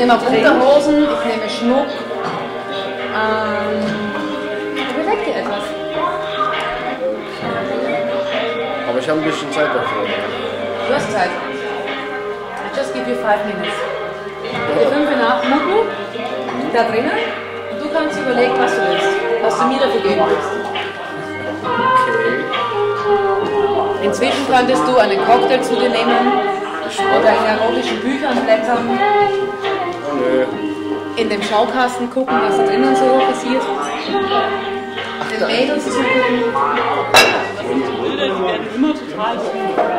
nehme auch Unterhosen, ich nehme Schmuck. Überleg dir etwas. Aber ich habe ein bisschen Zeit dafür. Du hast Zeit. I just give you 5 minutes. Die 5 nach Mutu, da drinnen, und du kannst überlegen, was du willst, was du mir dafür geben willst. Okay. Inzwischen könntest du einen Cocktail zu dir nehmen oder in erotischen Büchern blättern, Nö. in dem Schaukasten gucken, was da drinnen so passiert, den Mädels zugucken. Die Bilder, die werden immer total gut.